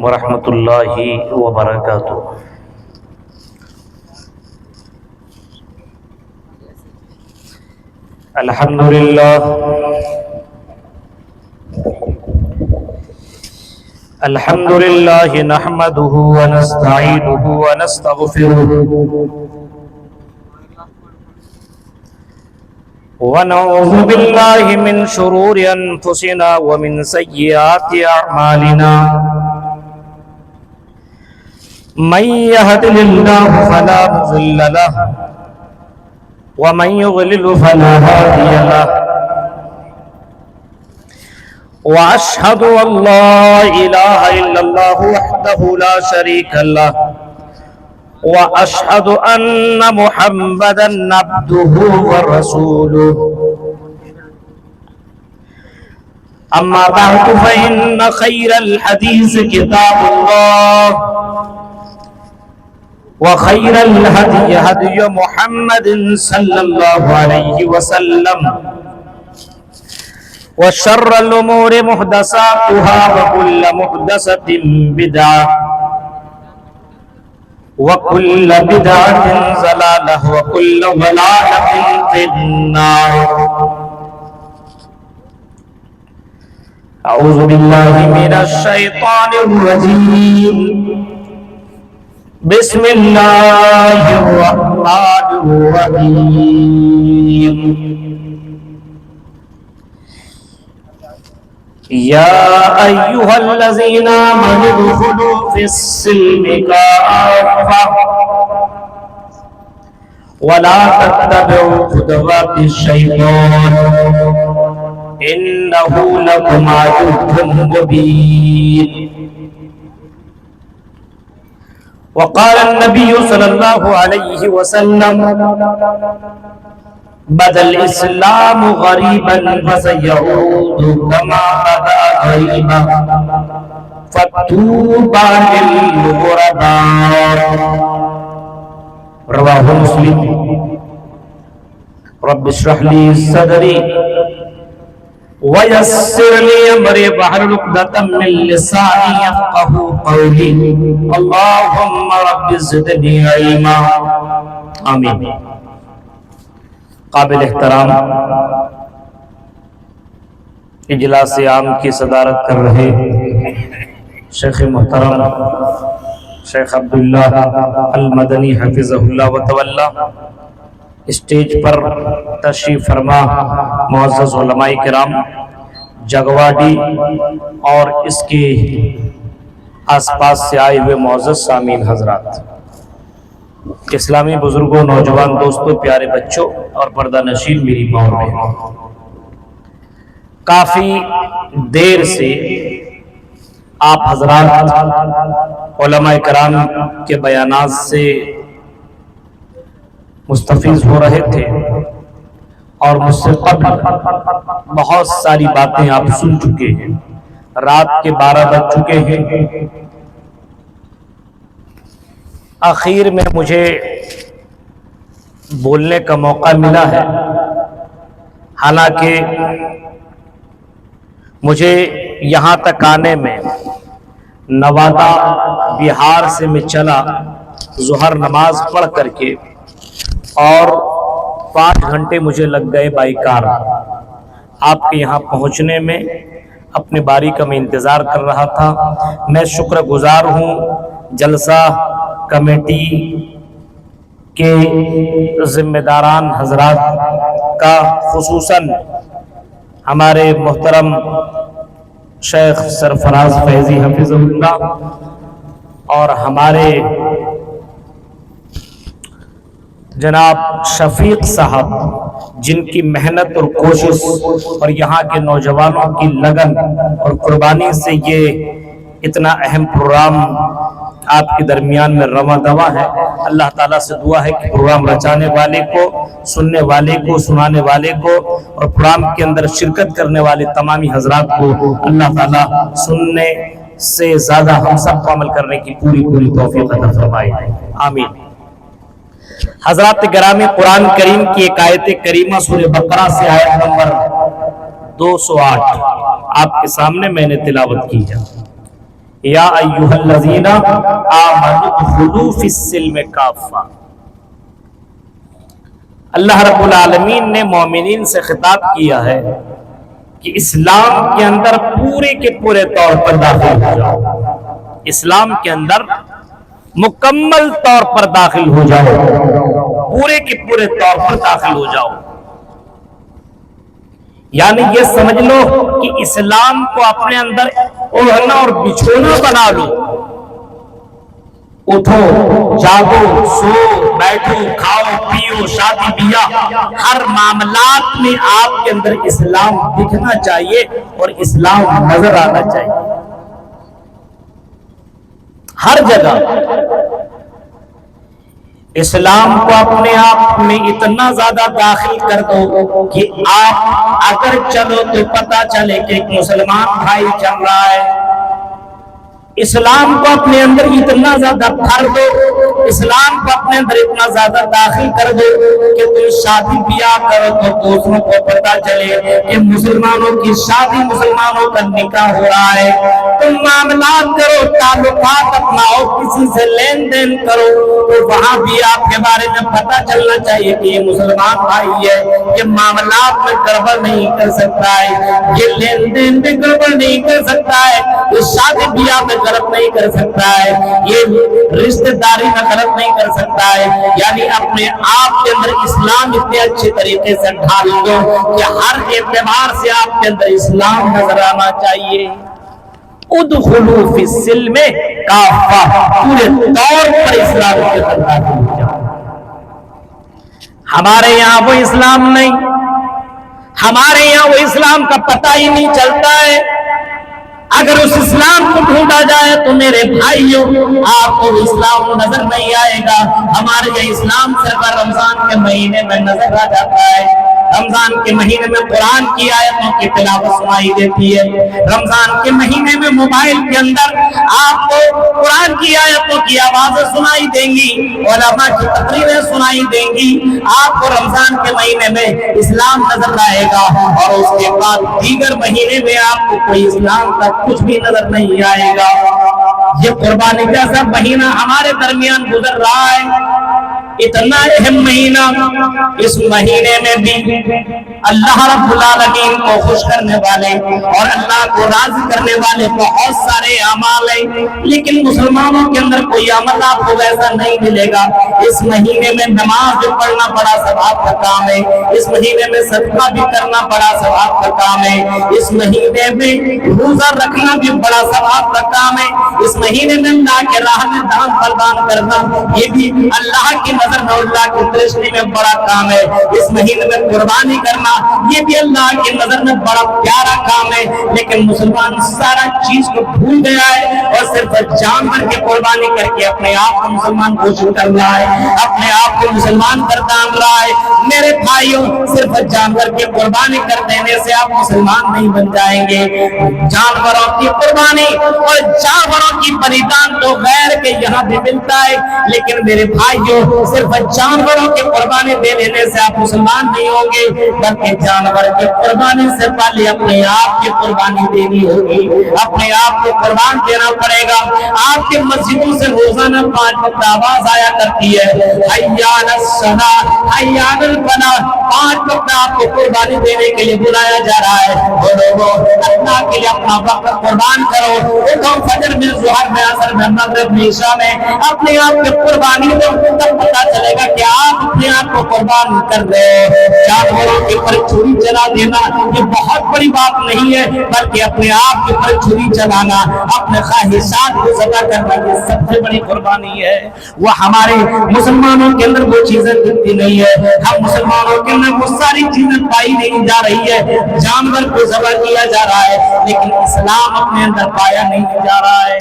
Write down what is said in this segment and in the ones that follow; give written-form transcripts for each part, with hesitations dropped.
ورحمۃ اللہ وبرکاتہ۔ الحمد للہ نحمده ونستعینه ونستغفره ونعوذ باللہ من شرور انفسنا ومن سیئات اعمالنا من يهد الله فلا مضل له ومن يضلل فلا هادي له واشهد ان لا اله الا الله وحده لا شريك له واشهد ان محمدا عبده ورسوله اما بعد فان خير الحديث كتاب الله وخير الهدي هدي محمد صلى الله عليه وسلم وشر الأمور محدثاتها وكل محدثة بدعة وكل بدعة ضلالة وكل ضلالة في النار۔ أعوذ بالله من الشيطان الرجيم، بسم الله الرحمن الرحيم۔ يا أيها الذين آمنوا ادخلوا في السلم كافة ولا تتبعوا خطوات الشيطان إنه لكم عدو مبين۔ وقال النبي صلى الله عليه وسلم بدا الاسلام غریبا فسيعود كما بدا غریبا فطوبى للغرباء۔ رواه مسلم۔ رب اشرح لي صدري ويسر لي امري واحلل عقدة من لساني يفقهوا قولي اللهم رب زدني علما آمین۔ قابل احترام اجلاس عام کی صدارت کر رہے شیخ محترم شیخ عبداللہ المدنی حفظہ اللہ وتولی، اسٹیج پر تشریف فرما معزز علماء کرام، جگواڈی اور اس کے آس پاس سے آئے ہوئے معزز سامعین حضرات، اسلامی بزرگوں، نوجوان دوستوں، پیارے بچوں اور پردہ نشین میری ماں اور بہنوں، کافی دیر سے آپ حضرات علماء کرام کے بیانات سے مستفیض ہو رہے تھے اور مجھ سے قبل بہت ساری باتیں آپ سن چکے ہیں۔ رات کے 12 بج چکے ہیں۔ آخر میں مجھے بولنے کا موقع ملا ہے، حالانکہ مجھے یہاں تک آنے میں نوادا بہار سے میں چلا ظہر نماز پڑھ کر کے، اور 5 گھنٹے مجھے لگ گئے بائی کار۔ آپ کے یہاں پہنچنے میں اپنے باری کا میں انتظار کر رہا تھا۔ میں شکر گزار ہوں جلسہ کمیٹی کے ذمہ داران حضرات کا، خصوصاً ہمارے محترم شیخ سرفراز فیضی حفظہ اللہ اور ہمارے جناب شفیق صاحب، جن کی محنت اور کوشش اور یہاں کے نوجوانوں کی لگن اور قربانی سے یہ اتنا اہم پروگرام آپ کے درمیان میں رواں دواں ہے۔ اللہ تعالیٰ سے دعا ہے کہ پروگرام رچانے والے کو، سننے والے کو، سنانے والے کو اور پروگرام کے اندر شرکت کرنے والے تمامی حضرات کو اللہ تعالیٰ سننے سے زیادہ ہم سب کو عمل کرنے کی پوری توفیق عطا فرمائے، آمین۔ حضرات گرامی، قرآن کریم کی ایک آیت کریمہ سورہ بقرہ سے آیت نمبر 208 آپ کے سامنے میں نے تلاوت کی ہے۔ یا ایھا الذین آمنوا ادخلوا فی السلم کافہ۔ اللہ رب العالمین نے مومنین سے خطاب کیا ہے کہ اسلام کے اندر پورے کے پورے طور پر داخل ہو جاؤ، اسلام کے اندر مکمل طور پر داخل ہو جاؤ، پورے کے پورے طور پر داخل ہو جاؤ۔ یعنی یہ سمجھ لو کہ اسلام کو اپنے اندر اوڑھنا اور بچھونا بنا لو۔ اٹھو، جاگو، سو، بیٹھو، کھاؤ، پیو، شادی بیاہ، ہر معاملات میں آپ کے اندر اسلام دکھنا چاہیے اور اسلام نظر آنا چاہیے ہر جگہ۔ اسلام کو اپنے آپ میں اتنا زیادہ داخل کر دو کہ آپ اگر چلو تو پتہ چلے کہ ایک مسلمان بھائی چل رہا ہے۔ اسلام کو اپنے اندر اتنا زیادہ بھر دو، اسلام کو اپنے اندر اتنا زیادہ داخل کر دو کہ تم شادی بیاہ کرو تو دوسروں کو پتہ چلے کہ مسلمانوں کی شادی، مسلمانوں کا نکاح ہو رہا ہے۔ تم معاملات کرو، تعلقات اپناؤ، کسی سے لین دین کرو تو وہاں بھی آپ کے بارے میں پتہ چلنا چاہیے کہ یہ مسلمان بھائی ہے، یہ معاملات میں گڑبڑ نہیں کر سکتا ہے، یہ لین دین میں گڑبڑ نہیں کر سکتا ہے، یہ شادی بیاہ میں غلط نہیں کر سکتا ہے، یہ رشتہ داری میں غلط نہیں کر سکتا ہے۔ یعنی اپنے آپ کے اندر اسلام اتنے اچھے طریقے سے ڈھال دو کہ ہر اعتبار سے آپ کے اندر اسلام نظر آنا چاہیے۔ ادخلوا فی السلم کافہ، پورے طور پر اسلام کے اندر داخل ہو جاؤ۔ ہمارے یہاں وہ اسلام نہیں، ہمارے یہاں وہ اسلام کا پتہ ہی نہیں چلتا ہے۔ اگر اس اسلام کو ڈھونڈا جائے تو میرے بھائیوں آپ کو اسلام نظر نہیں آئے گا۔ ہمارے یہ اسلام صرف رمضان کے مہینے میں نظر آ جاتا ہے۔ رمضان کے مہینے میں قرآن کی آیتوں کی تلاوت سنائی دیتی ہے، رمضان کے مہینے میں موبائل کے اندر آپ کو قرآن کی آیتوں کی آوازیں سنائی دیں گی، علماء کی تقریریں سنائی دیں گی۔ آپ کو رمضان کے مہینے میں اسلام نظر آئے گا اور اس کے بعد دیگر مہینے میں آپ کو کوئی اسلام کا کچھ بھی نظر نہیں آئے گا۔ یہ قربانی جیسا مہینہ ہمارے درمیان گزر رہا ہے، اتنا اہم مہینہ، اس مہینے میں بھی اللہ رب العالمین کو خوش کرنے والے اور اللہ کو راضی کرنے والے بہت سارے اعمال ہیں، لیکن مسلمانوں کے اندر کوئی عمل آپ کو ویسا نہیں ملے گا۔ اس مہینے میں نماز بھی پڑھنا بڑا ثواب کا کام ہے، اس مہینے میں صدقہ بھی کرنا بڑا ثواب کا کام ہے، اس مہینے میں روزہ رکھنا بھی بڑا ثواب کا کام ہے، اس مہینے میں اللہ کے راہ میں دان پردان کرنا یہ بھی اللہ کی نظر میں، اللہ کی درشٹی میں بڑا کام ہے، اس مہینے میں قربانی کرنا یہ بھی اللہ کی نظر میں بڑا پیارا کام ہے۔ لیکن مسلمان سارا چیز کو بھول گیا ہے اور صرف جانور کی قربانی کر کے اپنے آپ کو مسلمان گھوشت کر رہا ہے، اپنے آپ کو مسلمان گردان رہا ہے۔ میرے بھائیوں، صرف جانور کی قربانی کر دینے سے آپ مسلمان نہیں بن جائیں گے۔ جانوروں کی قربانی اور جانوروں کی بلیدان تو غیر کے یہاں بھی ملتا ہے، لیکن میرے بھائیوں صرف جانوروں کی قربانی دے دینے سے آپ مسلمان نہیں ہوں گے، بلکہ جانور کی قربانی سے پہلے اپنے آپ کی قربانی دینی ہوگی، اپنے آپ کو قربان دینا پڑے گا۔ آپ کی مسجدوں سے روزانہ 5 وقت آواز آیا کرتی ہے، حی علی الصلاۃ، حی علی الفلاح، 5 وقت آپ کو قربانی دینے کے لیے بلایا جا رہا ہے۔ اور لوگوں اللہ کے لیے اپنا وقت قربان کرو، اٹھو فجر میں، ظہر میں، عصر میں، مغرب میں، عشاء میں اپنے آپ کی قربانی دو، تب پتہ چلے گا کہ آپ اپنے آپ کو قربان کر رہے ہو۔ جانوروں کے پر چھری چلا دینا یہ بہت بڑی بات نہیں ہے، بلکہ اپنے آپ کے پر چھری چلانا، اپنے خواہشات کو ذبح کرنا یہ سب سے بڑی قربانی ہے۔ وہ ہمارے مسلمانوں کے اندر وہ چیزیں دکھتی نہیں ہے، ہم مسلمانوں کے اندر وہ ساری چیزیں پائی نہیں جا رہی ہے۔ جانور کو ذبح کیا جا رہا ہے لیکن اسلام اپنے اندر پایا نہیں جا رہا ہے۔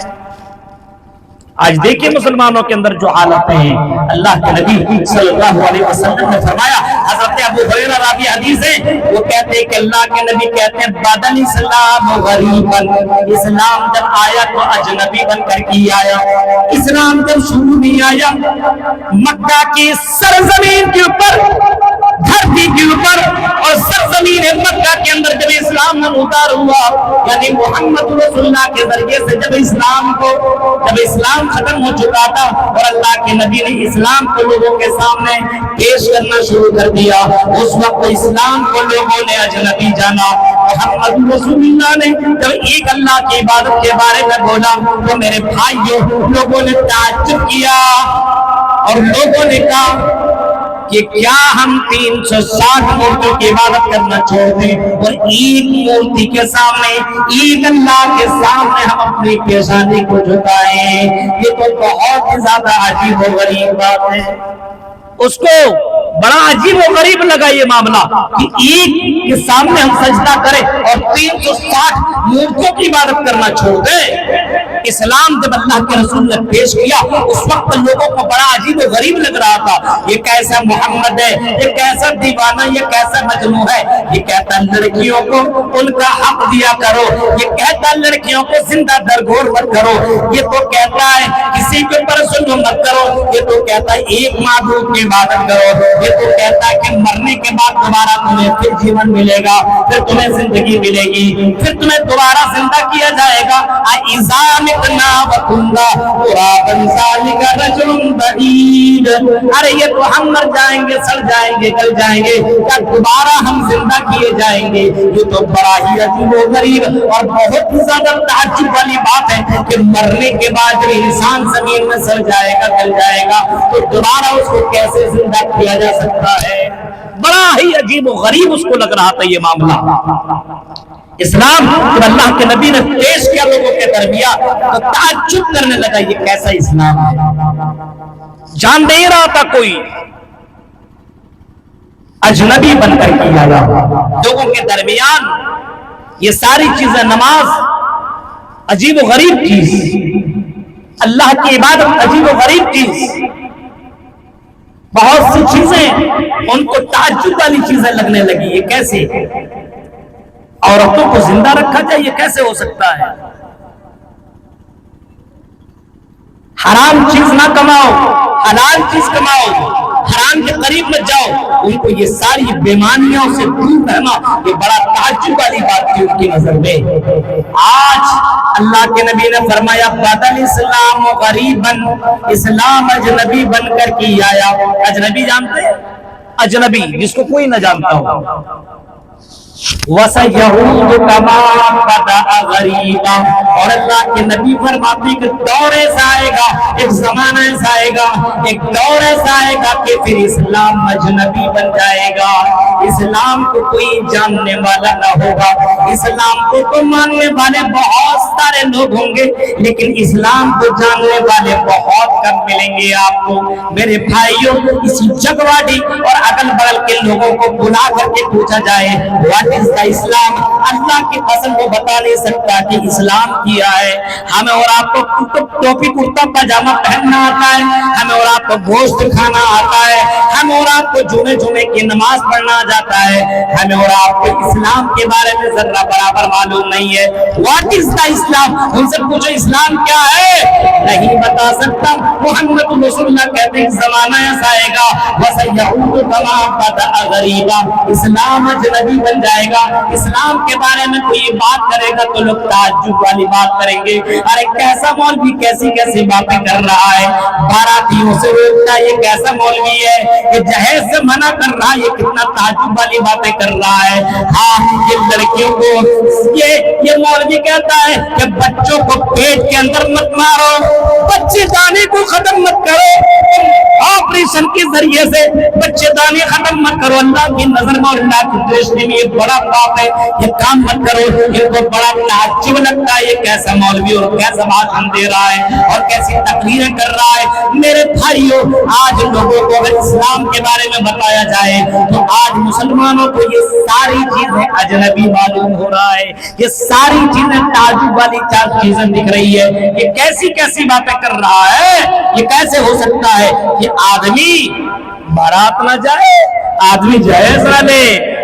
آج دیکھیں مسلمانوں کے اندر جو حالتیں ہیں، اللہ کے نبی صلی اللہ علیہ وسلم نے فرمایا، حضرت ابو ہریرہ راوی حدیث ہے، وہ کہتے ہیں کہ اللہ کے نبی کہتے ہیں بدل اسلام غریباً، اسلام جب آیا تو اجنبی بن کر کے آیا۔ اسلام جب شروع نہیں آیا، مکہ کی سرزمین کے اوپر دھرتی کے اوپر اور سرزمین مکہ کے اندر جب اسلام نمودار ہوا، یعنی محمد رسول اللہ کے ذریعے سے جب اسلام ختم ہو چکا تھا اور اللہ کے نبی نے اسلام کو لوگوں کے سامنے پیش کرنا شروع کر دیا، اس وقت اسلام کو لوگوں نے اجنبی جانا۔ محمد رسول اللہ نے جب ایک اللہ کی عبادت کے بارے میں بولا تو میرے بھائیوں لوگوں نے تعجب کیا اور لوگوں نے کہا کہ کیا ہم 360 مورتیوں کی عبادت کرنا چھوڑ دیں اور ایک مورتی کے سامنے، ایک اللہ کے سامنے ہم اپنی پیشانی کو جھکائیں؟ یہ تو بہت ہی زیادہ عجیب و غریب بات ہے۔ اس کو بڑا عجیب و غریب لگا یہ معاملہ کہ ایک کے سامنے ہم سجدہ کریں اور 360 مورتیوں کی عبادت کرنا چھوڑ دیں۔ اسلام جب اللہ کے رسول نے پیش کیا اس وقت لوگوں کو بڑا عجیب و غریب لگ رہا تھا، یہ کیسا محمد ہے، یہ کیسا دیوانہ، یہ کیسا مجنون ہے، یہ کہتا لڑکیوں کو ان کا حق دیا کرو، یہ کہتا لڑکیوں کو زندہ درگور مت کرو، یہ تو کہتا ہے کسی کے اوپر ظلم مت کرو، یہ تو کہتا ہے ایک معبود کی عبادت کرو، یہ تو کہتا ہے کہ مرنے کے بعد دوبارہ تمہیں پھر جیون ملے گا، پھر تمہیں زندگی ملے گی، پھر تمہیں دوبارہ زندہ کیا جائے گا۔ ارے یہ تو ہم مر جائیں گے، سڑ جائیں گے، گل جائیں گے، کیا دوبارہ ہم زندہ کیے جائیں گے؟ یہ تو بڑا ہی عجیب و غریب اور بہت ہی زیادہ تعجب والی بات ہے کہ مرنے کے بعد جب انسان زمین میں سڑ جائے گا، گل جائے گا، تو دوبارہ اس کو کیسے زندہ کیا جا سکتا ہے؟ بڑا ہی عجیب و غریب اس کو لگ رہا تھا یہ معاملہ۔ اسلام جب اللہ کے نبی نے پیش کیا لوگوں کے درمیان تو تعجب کرنے لگا یہ کیسا اسلام ہے؟ جان نہیں رہا تھا کوئی، اجنبی بن کر کیا لوگوں کے درمیان یہ ساری چیزیں، نماز عجیب و غریب چیز، اللہ کی عبادت عجیب و غریب چیز، بہت سی چیزیں ان کو تعجب والی چیزیں لگنے لگی۔ یہ کیسے عورتوں کو زندہ رکھا جائے؟ یہ کیسے ہو سکتا ہے؟ حرام چیز نہ کماؤ، حلال چیز کماؤ، حرام کے قریب مت جاؤ، ان کو یہ ساری بیمانیوں سے دور رہنا یہ بڑا تعجب والی بات تھی ان کی نظر میں۔ آج اللہ کے نبی نے فرمایا بدل اسلام غریباً، اسلام اجنبی بن کر کی آیا۔ اجنبی جانتے ہیں؟ اجنبی جس کو کوئی نہ جانتا ہو، وَسَيَعُودُ كَمَا بَدَأَ غَرِيبًا، اور اللہ کے نبی فرماتے کہ دور ایسا آئے گا، ایک زمانہ ایسا آئے گا، ایک دور ایسا آئے گا کہ پھر اسلام اجنبی بن جائے گا، اسلام کو کوئی جاننے والا نہ ہوگا، اسلام کو تو ماننے والے بہت سارے لوگ ہوں گے لیکن اسلام کو جاننے والے بہت کم ملیں گے آپ کو۔ میرے بھائیوں، اسی جگواڑی اور اگل بغل کے لوگوں کو بلا کر کے پوچھا جائے اس کا اسلام، اللہ کی قسم وہ بتا نہیں سکتا کہ اسلام کیا ہے۔ ہمیں اور آپ کو ٹوپی کرتا پاجامہ پہننا آتا ہے، ہمیں اور آپ کو گوشت کھانا آتا ہے، ہمیں اور آپ کو جمعے کی نماز پڑھنا جاتا ہے، ہمیں اور آپ کو اسلام کے بارے میں ذرہ برابر معلوم نہیں ہے۔ واٹ از دا اسلام؟ ان سے پوچھو اسلام کیا ہے، نہیں بتا سکتا۔ محمد رسول اللہ کہتے ہیں زمانہ ایسا آئے گا وَسَيَعُودُ كَمَا بَدَأَ غَرِيبًا، اسلام اجنبی بن جائے گا۔ اسلام کے بارے میں کوئی بات کرے گا تو لوگ تعجب والی بات کریں گے، ارے کیسا مولوی کیسی کیسی باتیں کر رہا ہے، باراتیوں سے روکتا ہے، یہ کیسا مولوی ہے، یہ جہیز سے منع کر رہا ہے، یہ کتنا تعجب والی باتیں کر رہا ہے۔ ہاں، یہ لڑکیوں کو یہ مولوی کہتا ہے کہ بچوں کو پیٹ کے اندر مت مارو، بچے دانے کو ختم مت کرو، آپریشن کے ذریعے سے بچے دانے ختم مت کرو، اللہ کی نظر میں اور اللہ کی درشٹی میں یہ بڑا پاپ ہے، یہ کام مت کرو۔ یہ تو بڑا تعجب لگتا ہے، یہ کیسا مولوی اور کیسا بھاشن دے رہا ہے اور کیسی تقریریں کر رہا ہے۔ میرے بھائیوں، آج لوگوں کو اگر اسلام کے بارے میں بتایا جائے تو آج مسلمانوں کو یہ ساری چیزیں اجنبی معلوم ہو رہا ہے، یہ ساری چیزیں تعجب والی چار چیزیں دکھ رہی ہے، یہ کیسی کیسی باتیں کر رہا ہے، یہ کیسے ہو سکتا ہے کہ آدمی بارات نہ جائے، آدمی جہیز نہ لے،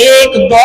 1-2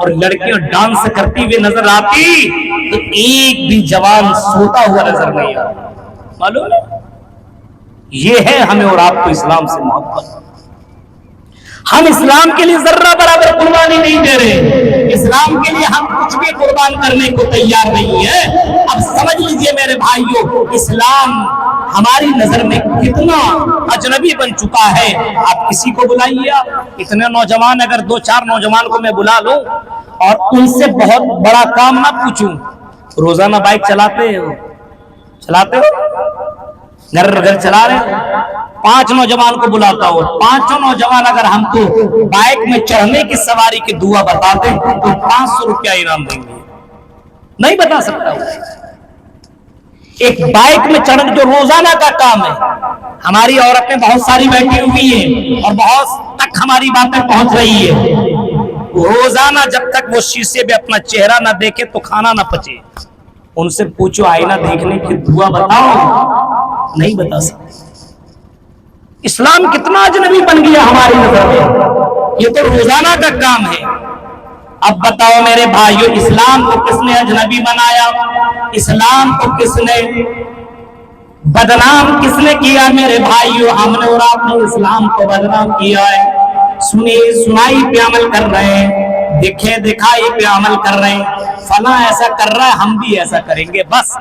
اور لڑکیاں ڈانس کرتی ہوئی نظر آتی تو ایک بھی جوان سوتا ہوا نظر نہیں آتا. معلوم ہے یہ ہے ہمیں اور آپ کو اسلام سے محبت. ہم اسلام کے لیے ذرہ برابر قربانی نہیں دے رہے. اسلام کے لیے ہم کچھ بھی قربان کرنے کو تیار نہیں ہے. اب سمجھ لیجئے میرے بھائیوں اسلام ہماری نظر میں کتنا اجنبی بن چکا ہے. آپ کسی کو بلائیے, آپ اتنے نوجوان اگر 2-4 نوجوان کو میں بلا لوں اور ان سے بہت بڑا کام نہ پوچھوں, روزانہ بائک چلاتے ہو گھر گھر چلا رہے, 5 نوجوان کو بلاتا ہو, 5 نوجوان اگر ہم کو بائک میں چڑھنے کی سواری کی دعا بتاتے تو 500 روپیہ انعام دیں گے. نہیں بتا سکتا ہوں. ایک بائک میں چڑھنا جو روزانہ کا کام ہے, ہماری عورتیں بہت ساری بیٹھی ہوئی ہیں اور بہت تک ہماری باتیں پہنچ رہی ہے. روزانہ جب تک وہ شیشے میں اپنا چہرہ نہ دیکھے تو کھانا نہ پچے. ان سے پوچھو آئینہ دیکھنے کی دعا بتاؤ, نہیں بتا سکتے. اسلام کتنا اجنبی بن گیا ہماری نظر میں, یہ تو روزانہ کا کام ہے. اب بتاؤ میرے بھائیو اسلام کو کس نے اجنبی بنایا؟ اسلام کو کس نے بدنام کس نے کیا؟ میرے بھائیو ہم نے اور آپ نے اسلام کو بدنام کیا ہے. سنی سنائی پہ عمل کر رہے ہیں, دکھے دکھائی پہ عمل کر رہے ہیں. فلاں ایسا کر رہا ہے ہم بھی ایسا کریں گے. بس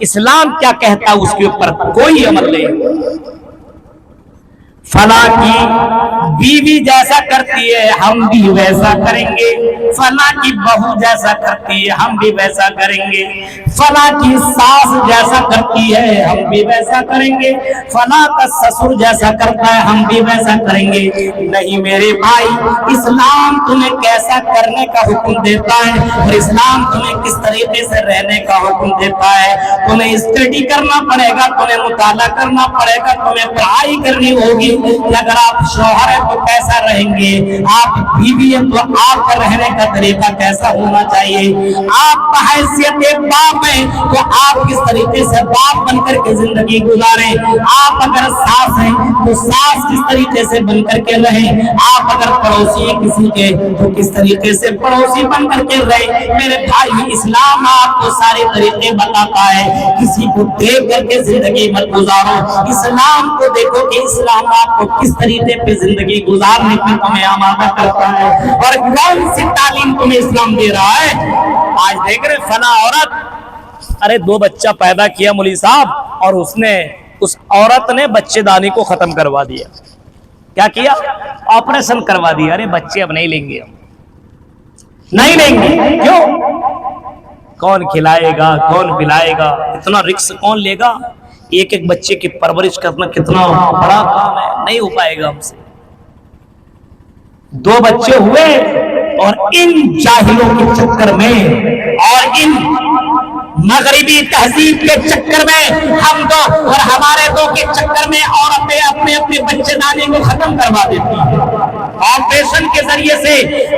اسلام کیا کہتا ہے اس کے اوپر کوئی عمل نہیں. فلاں کی بیوی جیسا کرتی ہے ہم بھی ویسا کریں گے, فلاں کی بہو جیسا کرتی ہے ہم بھی ویسا کریں گے, فلاں کی ساس جیسا کرتی ہے ہم بھی ویسا کریں گے, فلاں کا سسر جیسا کرتا ہے ہم بھی ویسا کریں گے. نہیں میرے بھائی, اسلام تمہیں کیسا کرنے کا حکم دیتا ہے اور اسلام تمہیں کس طریقے سے رہنے کا حکم دیتا ہے. تمہیں اسٹڈی کرنا پڑے گا, تمہیں مطالعہ کرنا پڑے گا, تمہیں پڑھائی کرنی ہوگی. اگر آپ شوہر ہیں تو کیسا رہیں گے, آپ بیوی ہیں تو آپ کا رہنے کا طریقہ کیسا ہونا چاہیے, آپ بحیثیت ایک باپ ہیں تو آپ کس طریقے سے باپ بن کر کے زندگی گزاریں, آپ اگر ساس ہیں تو ساس کس طریقے سے بن کر کے رہیں, آپ اگر پڑوسی ہیں کسی کے تو کس طریقے سے پڑوسی بن کر کے رہیں. میرے بھائی اسلام آپ کو سارے طریقے بتاتا ہے, کسی کو دیکھ کر کے زندگی مت گزارو. اسلام کو دیکھو کہ اسلام آپ کو کس طریقے پہ زندگی گزارنے پر تمہیں آمادہ کرتا ہے اور کون سی تعلیم تمہیں اسلام دے رہا ہے. آج دیکھ رہے فلاں عورت, ارے 2 بچہ پیدا کیا مولوی صاحب اور اس عورت نے بچے دانی کو ختم کروا دیا. کیا کیا؟ آپریشن کروا دیا. ارے بچے اب نہیں لیں گے, ہم نہیں لیں گے. کیوں؟ کون کھلائے گا, کون پلائے گا, اتنا رسک کون لے گا؟ ایک ایک بچے کی پرورش کرنا کتنا بڑا کام ہے, نہیں ہو پائے گا ہم سے. 2 بچے ہوئے اور ان جاہلوں کے چکر میں اور ان مغربی تہذیب کے چکر میں ہم 2 اور ہمارے 2 کے چکر میں عورتیں اپنے اپنے بچے دانی کو ختم کروا دیتی ہیں. آپریشن کے ذریعے سے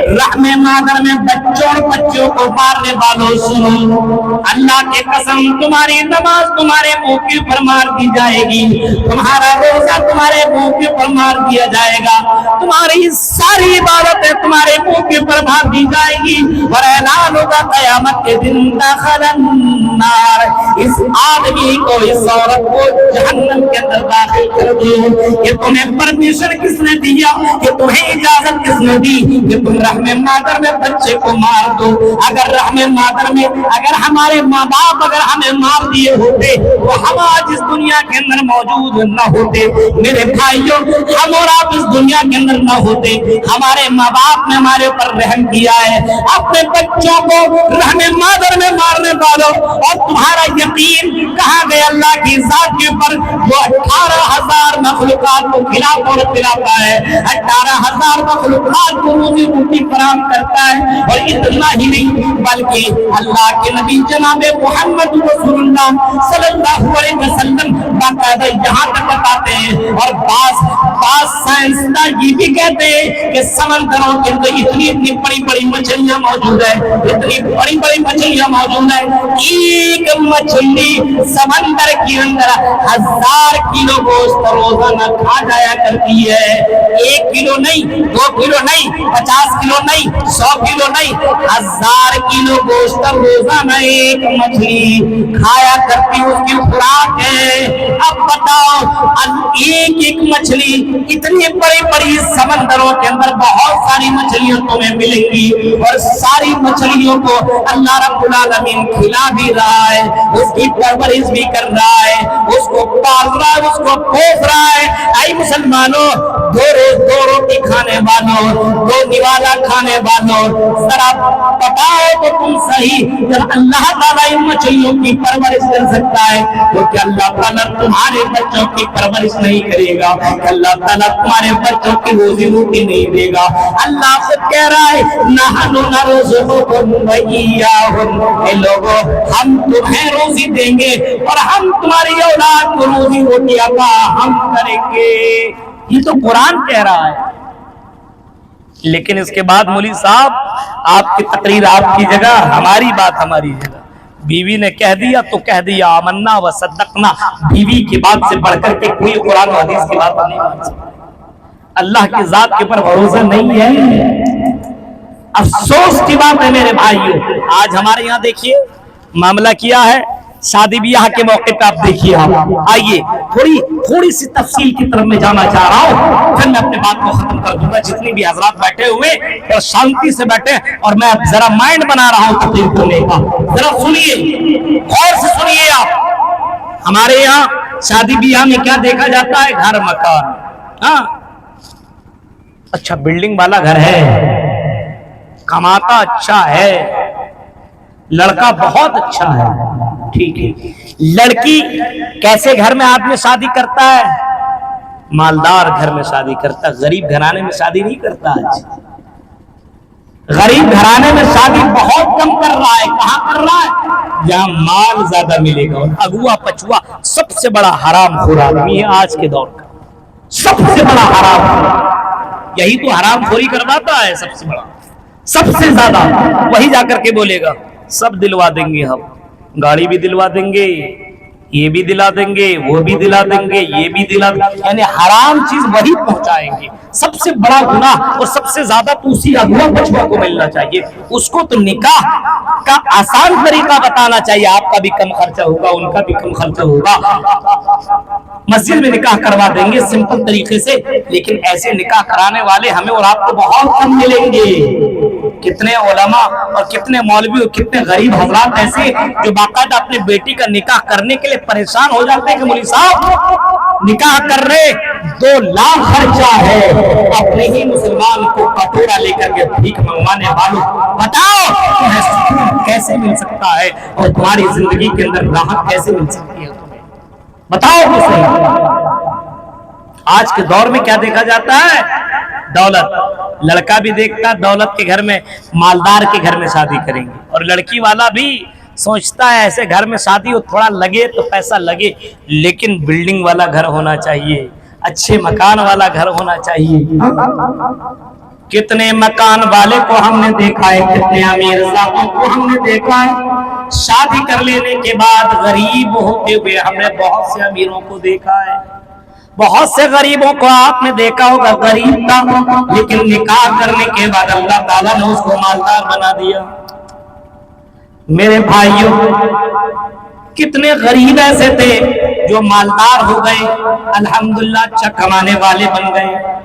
رحم مادر میں بچوں کو مارنے والوں سنو, اللہ کے قسم تمہاری نماز تمہارے منہ کے اوپر مار دی جائے گی, تمہارا روزہ تمہارے منہ کے اوپر مار دیا جائے گا, تمہاری ساری عبادتیں تمہارے منہ کے اوپر مار دی جائے گی اور اعلان ہوگا قیامت کے دن داخل النار, اس آدمی کو اس عورت کو جہنم کے اندر داخل کر دو. یہ تمہیں پرمیشن کس نے دیا, یہ تمہیں اجازت کس نے دی کہ تم رحم مادر میں بچے کو مار دو؟ اگر رحم مادر میں اگر ہمارے ماں باپ اگر ہمیں مار دیے ہوتے تو ہم آج اس دنیا کے اندر موجود نہ ہوتے. میرے بھائیوں ہم اور آپ اس دنیا کے اندر نہ ہوتے. ہمارے ماں باپ نے ہمارے اوپر رحم کیا ہے, اپنے بچوں کو رحم مادر میں مارنے والوں. اور تمہارا یقین کہاں گئے اللہ کی ذات کے اوپر جو 18,000 مخلوقات کو کھلاتا اور پلاتا ہے, 18,000 مخلوقات کو روزی روٹی فراہم کرتا ہے. اور اتنا ہی نہیں بلکہ اللہ کے نبی جناب محمد رسول اللہ صلی اللہ علیہ وسلم باقاعدہ یہاں تک بتاتے ہیں اور بعض بعض سائنسدان یہ بھی کہتے ہیں کہ سمندروں کے اندر اتنی بڑی بڑی مچھلیاں موجود ہیں، اتنی بڑی بڑی مچھلیاں موجود ہیں، ایک مچھلی سمندر کے اندر 1000 کلو گوشت روزانہ کھا جایا کرتی ہے۔ 1 کلو نہیں، 2 کلو نہیں، 50 کلو نہیں، 100 کلو نہیں، 1000 کلو گوشت روزانہ ایک مچھلی کھایا کرتی، اس کی خوراک ہے۔ اب بتاؤ ایک مچھلی اتنی بڑی بڑی سمندروں کے اندر بہت ساری مچھلیاں تمہیں ملیں گی، اور ساری مچھلیوں کو اللہ رب العالمین کھلا بھی رہا ہے، اس کی پرورش بھی کر رہا ہے، اس کو پال رہا ہے، اس کو پوس رہا ہے۔ اے مسلمانوں، 2 روز 2 روٹی کھانے والوں، 2 نوالا کھانے والوں، ذرا بتاؤ تو تم صحیح، جب اللہ تعالیٰ ان مچھلیوں کی پرورش کر سکتا ہے تو کیا اللہ تعالیٰ تمہارے بچوں کی پرورش نہیں کرے گا؟ کہ اللہ تعالیٰ تمہارے بچوں کی روزی روٹی نہیں دے گا؟ اللہ خود کہہ رہا ہے نحن نرزقکم وإیاہم، اے لوگوں ہم تمہیں روزی دیں گے اور ہم تمہاری اولاد کو روزی روٹی عطا ہم کریں گے۔ یہ تو قرآن کہہ رہا ہے، لیکن اس کے بعد مولوی صاحب آپ کی تقریر آپ کی جگہ، ہماری بات ہماری جگہ۔ بیوی نے کہہ دیا تو کہہ دیا، آمنا و صدقنا۔ بیوی کی بات سے بڑھ کر کے کوئی قرآن و حدیث کی بات نہیں مان سکتا۔ اللہ کی ذات کے پر بھروسہ نہیں ہے۔ افسوس کی بات ہے میرے بھائیوں، آج ہمارے یہاں دیکھیے معاملہ کیا ہے، شادی بیاہ کے موقع پہ آپ دیکھیے۔ آئیے تھوڑی سی تفصیل کی طرف میں جانا چاہ رہا ہوں، پھر میں اپنے بات کو ختم کر دوں گا۔ جتنی بھی حضرات بیٹھے ہوئے اور شانتی سے بیٹھے، اور میں ذرا مائنڈ بنا رہا ہوں تقریر کرنے کا، ذرا سنیے، غور سے سنیے آپ۔ ہمارے یہاں شادی بیاہ میں کیا دیکھا جاتا ہے؟ گھر مکان، ہاں اچھا بلڈنگ والا گھر ہے، کماتا اچھا ہے، لڑکا بہت اچھا ہے، ٹھیک ہے۔ لڑکی کیسے گھر میں آدمی شادی کرتا ہے؟ مالدار گھر میں شادی کرتا ہے، غریب گھرانے میں شادی نہیں کرتا۔ آج غریب گھرانے میں شادی بہت کم کر رہا ہے۔ کہاں کر رہا ہے؟ جہاں مال زیادہ ملے گا۔ اور اگوا پچوا سب سے بڑا حرام خور آدمی ہے آج کے دور کا، سب سے بڑا حرام خور، یہی تو حرام خوری کرواتا ہے سب سے بڑا، سب سے زیادہ۔ وہی جا کر کے بولے گا سب دلوا دیں گے، ہم گاڑی بھی دلوا دیں گے، یہ بھی دلا دیں گے، وہ بھی دلا دیں گے، یہ بھی دلا دیں گے، یعنی حرام چیز وہی پہنچائیں گے۔ سب سے بڑا گناہ اور سب سے زیادہ تو اسی اغوا بچوا کو ملنا چاہیے۔ اس کو تو نکاح کا آسان طریقہ بتانا چاہیے، آپ کا بھی کم خرچہ ہوگا، ان کا بھی کم خرچہ ہوگا، مسجد میں نکاح کروا دیں گے سمپل طریقے سے۔ لیکن ایسے نکاح کرانے والے ہمیں اور آپ کو بہت کم ملیں گے۔ کتنے علماء اور کتنے مولوی اور کتنے غریب حضرات ایسے جو باقاعدہ اپنے بیٹی کا نکاح کرنے کے لیے پریشان ہو جاتے ہیں کہ مولوی صاحب نکاح کر رہے 2 لاکھ خرچہ ہے، اپنے ہی مسلمان کو کٹورا لے کر کے بھیک منگوانے والوں، بتاؤ تمہیں سکون کیسے مل سکتا ہے اور تمہاری زندگی کے اندر راحت کیسے مل سکتی ہے؟ تمہیں بتاؤ کسے۔ آج کے دور میں کیا دیکھا جاتا ہے؟ دولت۔ لڑکا بھی دیکھتا دولت کے گھر میں، مالدار کے گھر میں شادی کریں گے، اور لڑکی والا بھی سوچتا ہے ایسے گھر میں شادی ہو، تھوڑا لگے تو پیسہ لگے، لیکن بلڈنگ والا گھر ہونا چاہیے، اچھے مکان والا گھر ہونا چاہیے۔ کتنے مکان والے کو ہم نے دیکھا ہے، کتنے امیر زادوں کو ہم نے دیکھا ہے، شادی کر لینے کے بعد غریب ہوتے ہوئے ہم نے بہت سے امیروں کو دیکھا ہے، بہت سے غریبوں کو آپ نے دیکھا ہوگا غریب تھا، لیکن نکاح کرنے کے بعد اللہ تعالیٰ نے اس کو مالدار بنا دیا۔ میرے بھائیوں، کتنے غریب ایسے تھے جو مالدار ہو گئے، الحمدللہ اچھا کمانے والے بن گئے۔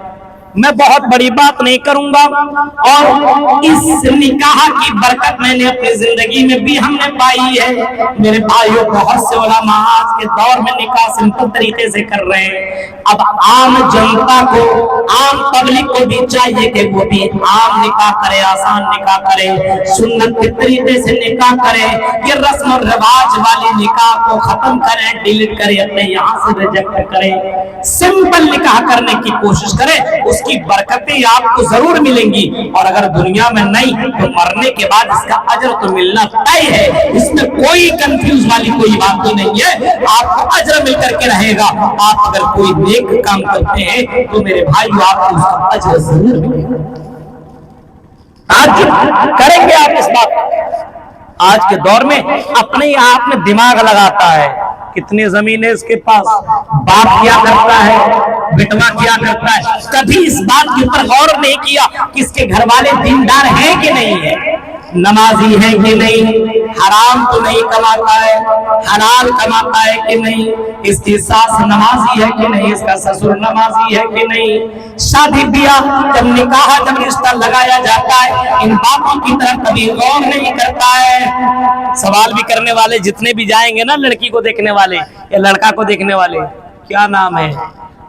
میں بہت بڑی بات نہیں کروں گا، اور اس نکاح کی برکت میں نے اپنی زندگی میں بھی ہم نے پائی ہے۔ میرے بھائیوں، بہت سے علماء آج کے دور میں نکاح سمپل طریقے سے کر رہے ہیں۔ اب عام جنتا کو، عام پبلک کو بھی چاہیے کہ وہ بھی عام نکاح کرے، آسان نکاح کرے، سنت کے طریقے سے نکاح کرے، یہ رسم و رواج والی نکاح کو ختم کرے، ڈیلیٹ کرے، اپنے یہاں سے ریجیکٹ کرے، سمپل نکاح کرنے کی کوشش کرے۔ اس کی برکتیں آپ کو ضرور ملیں گی، اور اگر دنیا میں نہیں تو مرنے کے بعد اس کا اجر تو ملنا طے ہے، اس میں کوئی کنفیوز والی کوئی بات ہی نہیں ہے، آپ کو اجر مل کر کے رہے گا۔ آپ اگر کوئی نیک کام کرتے ہیں تو میرے بھائیو آپ کو اس کا اجر ضرور ملے گا۔ آج کریں گے آپ اس بات؟ آج کے دور میں اپنے آپ میں دماغ لگاتا ہے، کتنی زمینیں اس کے پاس، باپ کیا کرتا ہے، بیٹوا کیا کرتا ہے، کبھی اس بات کے اوپر غور نہیں کیا کہ اس کے گھر والے دیندار ہیں کہ نہیں ہے، نمازی ہے کہ نہیں، حرام تو نہیں کماتا ہے، حلال کماتا ہے کہ نہیں، اس کی ساس نمازی ہے کہ نہیں، اس کا سسر نمازی ہے کہ نہیں، شادی بیاہ جب نکاح جب رشتہ لگایا جاتا ہے ان باتوں کی طرف کبھی غور نہیں کرتا ہے۔ سوال بھی کرنے والے جتنے بھی جائیں گے نا لڑکی کو دیکھنے والے یا لڑکا کو دیکھنے والے، کیا نام ہے،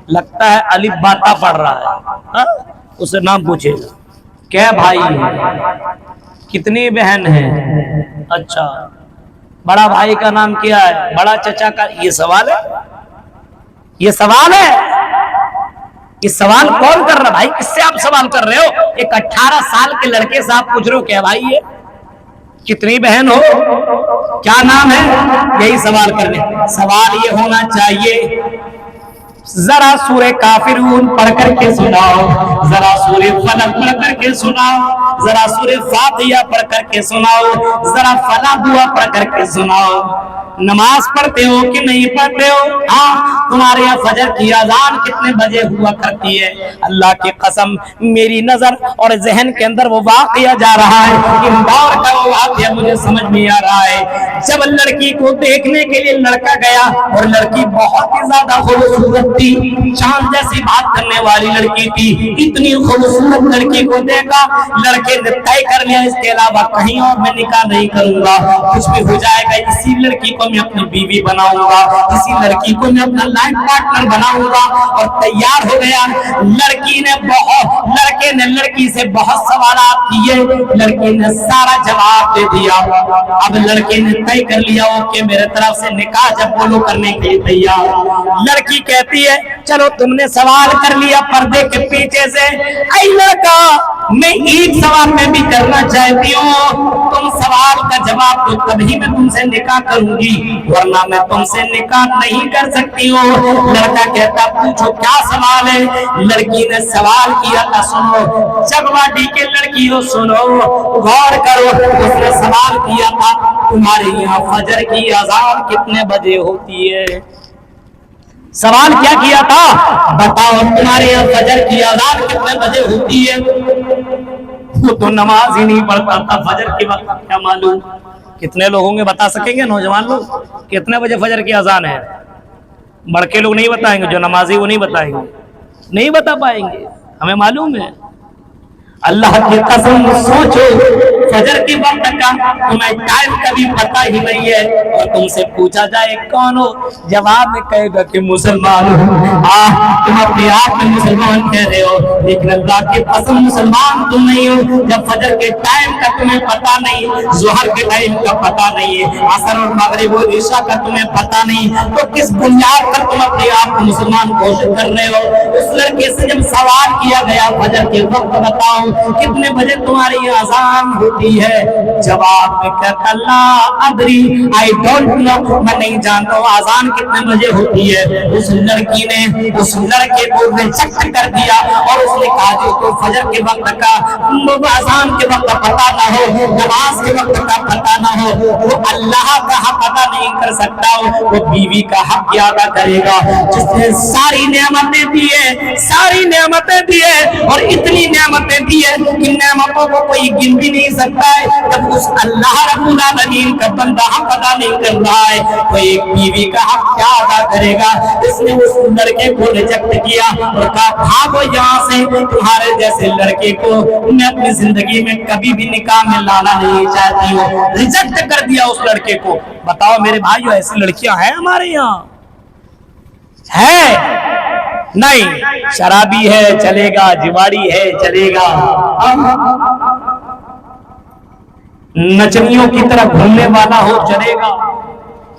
لگتا ہے الف باتا پڑھ رہا ہے، اسے نام پوچھے گا، کیا بھائی ہے، کتنی بہن ہے، اچھا بڑا بھائی کا نام کیا ہے، بڑا چچا کا، یہ سوال ہے، یہ سوال ہے، یہ سوال کون کر رہا بھائی، کس سے آپ سوال کر رہے ہو؟ ایک 18 سال کے لڑکے سے آپ پوچھ رہے ہو کیا بھائی ہے، کتنی بہن ہو، کیا نام ہے، یہی سوال کرنے۔ سوال یہ ہونا چاہیے ذرا سورہ کافرون پڑھ کر کے سناؤ، ذرا سورہ فلق پڑھ کر کے سناؤ، ذرا سورہ فاتحہ پڑھ کر کے سناؤ، ذرا فلاح دعا پڑھ کر کے سناؤ۔ نماز پڑھتے ہو کہ نہیں پڑھتے ہو؟ ہاں، تمہارے یہاں فجر کی اذان کتنے بجے ہوا کرتی ہے؟ اللہ کی قسم میری نظر اور ذہن کے اندر وہ واقعہ جا رہا ہے، اندور کا وہ واقعہ مجھے سمجھ میں آ رہا ہے۔ جب لڑکی کو دیکھنے کے لیے لڑکا گیا اور لڑکی بہت ہی زیادہ خوبصورت تھی، چاند جیسی بات کرنے والی لڑکی تھی، اتنی خوبصورت لڑکی کو دیکھا لڑکے نے طے کر لیا اس کے علاوہ کہیں اور میں نکاح نہیں کروں گا، کچھ بھی ہو جائے گا اسی لڑکی کو میں اپنی بیوی بناؤں گا، اسی لڑکی کو میں اپنا لائف پارٹنر بناؤں گا، اور تیار ہو گیا۔ لڑکے نے لڑکی سے بہت سوالات کیے، لڑکی نے سارا جواب دے دیا۔ اب لڑکے نے طے کر لیا کہ میرے طرف سے نکاح جب بولو کرنے کے لیے تیار۔ لڑکی کہتی ہے چلو تم نے سوال کر لیا پردے کے پیچھے سے، اے لڑکا میں ایک سوال میں بھی کرنا چاہتی ہوں، تم سوال کا جواب دو تبھی میں تم سے نکاح کروں گی، ورنہ میں تم سے نکاح نہیں کر سکتی ہوں۔ لڑکا کہتا پوچھو کیا سوال ہے؟ لڑکی نے سوال کیا تھا، سنو جگواڈی کے لڑکیوں سنو غور کرو، اس نے سوال کیا تھا تمہارے یہاں فجر کی اذان کتنے بجے ہوتی ہے؟ سوال کیا تھا؟ بتاؤ تمہارے یہاں فجر کی اذان کتنے بجے ہوتی ہے؟ وہ تو نماز ہی نہیں پڑھتا تھا، فجر کی وقت کیا معلوم؟ کتنے لوگ ہوں گے بتا سکیں گے نوجوان لوگ کتنے بجے فجر کی اذان ہے؟ بڑکے لوگ نہیں بتائیں گے، جو نمازی وہ نہیں بتائیں گے، نہیں بتا پائیں گے، ہمیں معلوم ہے۔ اللہ کی قسم سوچو فجر کی وقت کا تمہیں ٹائم کبھی پتہ ہی نہیں ہے، اور تم سے پوچھا جائے کون ہو، جواب میں کہے گا کہ مسلمان ہوں۔ تم اپنے آپ میں مسلمان کہہ رہے ہو، لیکن اللہ کی قسم مسلمان تم نہیں ہو جب فجر کے ٹائم کا تمہیں پتہ نہیں، ظہر کے ٹائم کا پتہ نہیں ہے، عصر اور مغرب و عشاء کا تمہیں پتہ نہیں، تو کس بنیاد پر تم اپنے آپ کو مسلمان گھوشت کر رہے ہو؟ اس لڑکے سے جب سوال کیا گیا فجر کے وقت بتاؤ کتنے بجے تمہاری اذان ہوتی ہے، جواب میں کہتا اللہ ادری آئی ڈونٹ نو، میں نہیں جانتا ہوں اذان کتنے بجے ہوتی ہے۔ اس لڑکی نے اس لڑکے کو ریجیکٹ کر دیا اور اس نے کہا جو تو فجر کے وقت کا اذان کے وقت پتہ نہ ہو، نماز کے وقت کا پتہ نہ ہو، وہ اللہ کا حق ادا نہیں کر سکتا، وہ بیوی کا حق کیا ادا کرے گا جس نے ساری نعمتیں دی ہے، ساری نعمتیں دی ہے، اور اتنی نعمتیں دی ہے کہ نعمتوں کو کوئی گن بھی نہیں سکتا ہے۔ جب اس اللہ رب العالمین کا بندہ حق ادا نہیں کر رہا ہے تو ایک بیوی کا حق کیا ادا کرے گا؟ اس نے اس لڑکے کو ریجیکٹ کیا اور کہا بھاگو یہاں سے، تمہارے جیسے لڑکے کو میں اپنی زندگی میں کبھی بھی نکاح میں لانا نہیں چاہتی ہوں، ریجیکٹ کر دیا اس لڑکے کو۔ بتاؤ میرے بھائیو ایسی لڑکیاں ہیں ہمارے یہاں؟ ہے نہیں، شرابی ہے چلے گا، جواڑی ہے چلے گا، نچنیوں کی طرح گھومنے والا ہو چلے گا،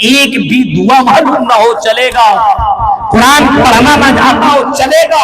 ایک بھی دعا معلوم نہ ہو چلے گا، قرآن پڑھنا نہ جاتا ہو چلے گا،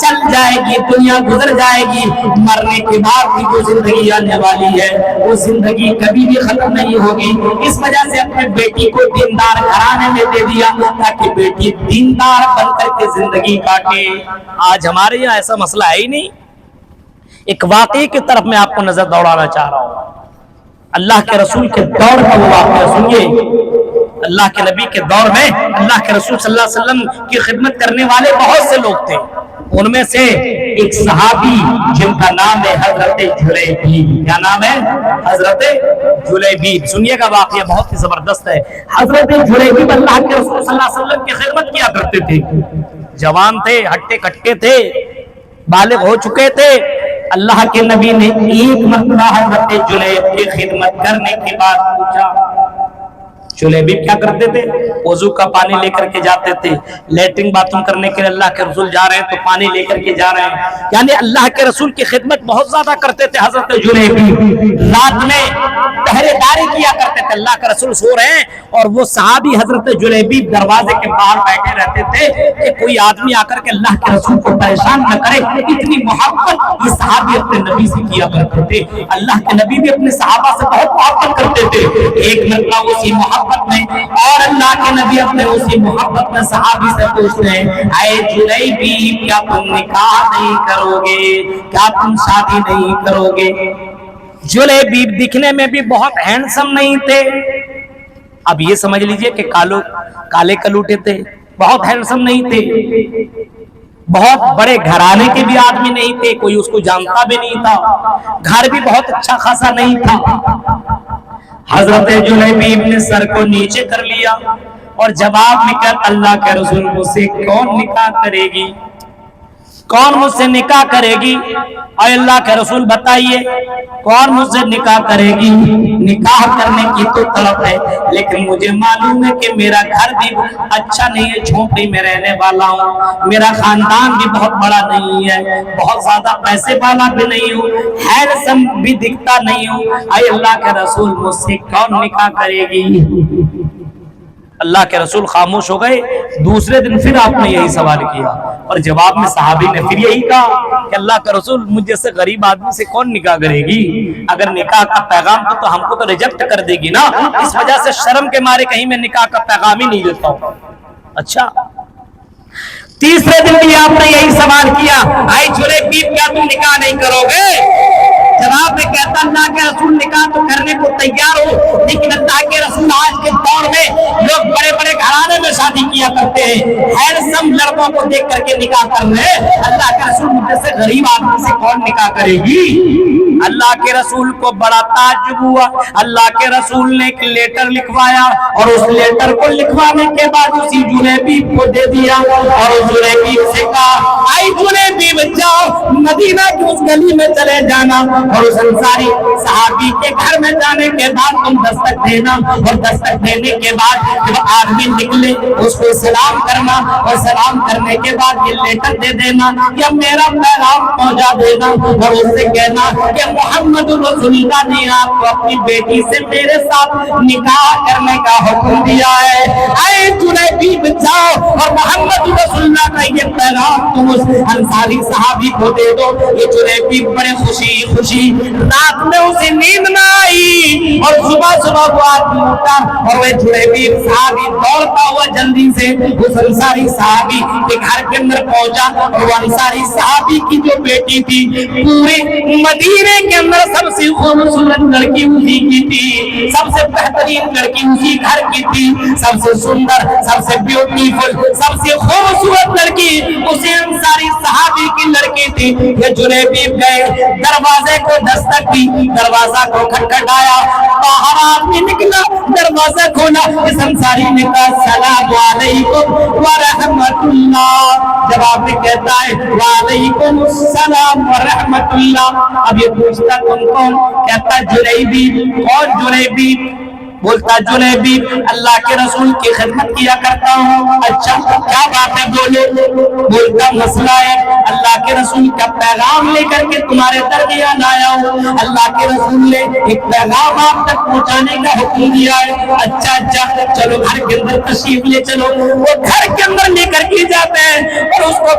چل جائے گی، دنیا گزر جائے گی، مرنے کے بعد بھی جو زندگی آنے والی ہے وہ زندگی کبھی بھی ختم نہیں ہوگی۔ اس وجہ سے اپنے بیٹی کو دیندار گھرانے میں دے دیا تاکہ بیٹی دیندار بن کر کے زندگی کاٹے۔ آج ہمارے یہاں ایسا مسئلہ ہے ہی نہیں۔ ایک واقعے کی طرف میں آپ کو نظر دوڑانا چاہ رہا ہوں، اللہ کے رسول کے دور کا وہ واقعہ سنیے۔ اللہ کے نبی کے دور میں اللہ کے رسول صلی اللہ علیہ وسلم کی خدمت کرنے والے بہت سے لوگ تھے، ان میں سے ایک صحابی جن کا نام ہے حضرت جلیبیب۔ کیا نام ہے؟ حضرت جلیبیب۔ سنیے گا، واقعہ بہت ہی زبردست ہے۔ حضرت جلیبیب اللہ کے رسول صلی اللہ علیہ وسلم کی خدمت کیا کرتے تھے، جوان تھے، ہٹے کٹے تھے، بالغ ہو چکے تھے۔ اللہ کے نبی نے ایک مرتبہ حضرت جلیبیب کی خدمت کرنے کے بعد پوچھا، جلیبیب کیا کرتے تھے؟ وضو کا پانی لے کر کے جاتے تھے، لیٹرنگ باتھ روم کرنے کے لیے اللہ کے رسول جا رہے ہیں تو پانی لے کر کے جا رہے ہیں، یعنی اللہ کے رسول کی خدمت بہت زیادہ کرتے تھے حضرت جلیبیب۔ رات میں پہرے داری کیا کرتے تھے، اللہ کے رسول سو رہے ہیں اور وہ صحابی حضرت جلیبیب دروازے کے باہر بیٹھے رہتے تھے کہ کوئی آدمی آ کر کے اللہ کے رسول کو پریشان نہ کرے۔ اتنی محبت یہ صحابی اپنے نبی سے کیا کرتے تھے۔ اللہ کے نبی بھی اپنے صحابہ سے بہت محبت کرتے تھے۔ ایک مرتبہ اسی محبت میں اور اللہ کے نبی اپنے اسی محبت میں صحابی سے پوچھتے ہیں، اے جلیبیب کیا تم نکاح نہیں کرو گے؟ کیا تم شادی نہیں کرو گے؟ جلیبیب دکھنے میں بھی بہت ہینڈسم نہیں تھے۔ اب یہ سمجھ لیجئے کہ کالے کلوٹے تھے، بہت ہینڈسم نہیں تھے، بہت بڑے گھرانے کے بھی آدمی نہیں تھے، کوئی اس کو جانتا بھی نہیں تھا، گھر بھی بہت اچھا خاصا نہیں تھا۔ حضرت جلیبیب نے سر کو نیچے کر لیا اور جواب میں کہا، اللہ کے رسول مجھ سے کون نکاح کرے گی؟ کون مجھ سے نکاح کرے گی؟ اے اللہ کے رسول بتائیے کون مجھ سے نکاح کرے گی؟ نکاح کرنے کی تو طلب ہے لیکن مجھے معلوم ہے کہ میرا گھر بھی اچھا نہیں ہے، جھونپڑی میں رہنے والا ہوں، میرا خاندان بھی بہت بڑا نہیں ہے، بہت زیادہ پیسے والا بھی نہیں ہوں، ہینڈسم بھی دکھتا نہیں ہوں، اے اللہ کے رسول مجھ سے کون نکاح کرے گی؟ اللہ کے رسول خاموش ہو گئے۔ دوسرے دن پھر آپ نے یہی سوال کیا اور جواب میں صحابی نے پھر یہی کہا کہ اللہ کے رسول مجھ جیسے غریب آدمی سے کون نکاح کرے گی؟ اگر نکاح کا پیغام تو ہم کو تو ریجیکٹ کر دے گی نا، اس وجہ سے شرم کے مارے کہیں میں نکاح کا پیغام ہی نہیں دیتا ہوں۔ اچھا، تیسرے دن بھی آپ نے یہی سوال کیا، اے جلیبیب کیا تم نکاح نہیں کرو گے؟ جواب میں کہتا، اللہ کے رسول نکاح تو کرنے کو تیار ہو لیکن اللہ کے رسول آج کے دور میں لوگ بڑے بڑے گھرانے میں شادی کیا کرتے ہیں، ہینڈسم لڑکوں کو دیکھ کر کے نکاح کر رہے ہیں، اللہ کے رسول مجھ سے غریب آدمی سے کون نکاح کرے گی؟ اللہ کے رسول کو بڑا تعجب ہوا۔ اللہ کے رسول نے ایک لیٹر لکھوایا اور اس لیٹر کو لکھوانے کے بعد اسی جلیبیب کو دے دیا اور اس جلیبیب سے کہا، اے جلیبیب جاؤ مدینہ کی اس گلی میں چلے جانا اور اس انصاری صحابی کے گھر میں جانے کے بعد تم دستک دینا اور دستک دینے کے بعد جب آدمی نکلے اس کو سلام کرنا اور سلام کرنے کے بعد یہ لیٹر دے دینا یا میرا پیغام پہنچا دینا اور اس سے کہنا کہ محمد رسول اللہ نے آپ کو اپنی بیٹی سے میرے ساتھ نکاح کرنے کا حکم دیا ہے۔ اے جلیبیب جاؤ اور محمد رسول اللہ کا یہ پیغام تم اس انصاری صحابی کو دے دو۔ یہ جلیبیب بڑے خوشی رات میں اسے نیند نہ آئی اور صبح وہ آدمی اٹھا اور وہ جلیبیب صحابی دوڑتا ہوا جلدی سے اس انصاری صحابی کے گھر کے اندر پہنچا اور وہ انصاری صحابی کی جو بیٹی تھی پورے مدینے کے اندر سب سے خوبصورت لڑکی اسی کی تھی، سب سے بہترین لڑکی اسی گھر کی تھی، سب سے سندر، سب سے بیوٹیفل، سب سے خوبصورت لڑکی اسی انصاری صحابی کی لڑکی تھی۔ یہ جلیبیب گئے دروازے کو دستک دی، دروازہ کو کھٹکھٹایا، باہر آدمی نکلا، دروازہ کھولا، اس انصاری نے کہا السلام علیکم ورحمۃ اللہ۔ جواب میں کہتا ہے وعلیکم السلام ورحمۃ اللہ۔ اب یہ پوچھتا تم کون؟ کہتا جلیبیب۔ کون جلیبیب؟ بولتا جلیبیب اللہ کے رسول کی خدمت کیا کرتا ہوں۔ اچھا کیا بات ہے؟ بولو۔ بولتا مسئلہ ہے اللہ کے رسول کا پیغام لے کر کے تمہارے درمیان آیا ہوں، اللہ کے رسول نے ایک پیغام آپ تک پہنچانے کا حکم دیا ہے۔ اچھا چلو گھر کے اندر تشریف لے چلو۔ وہ گھر کے اندر لے کر کے جاتے ہیں اور اس کو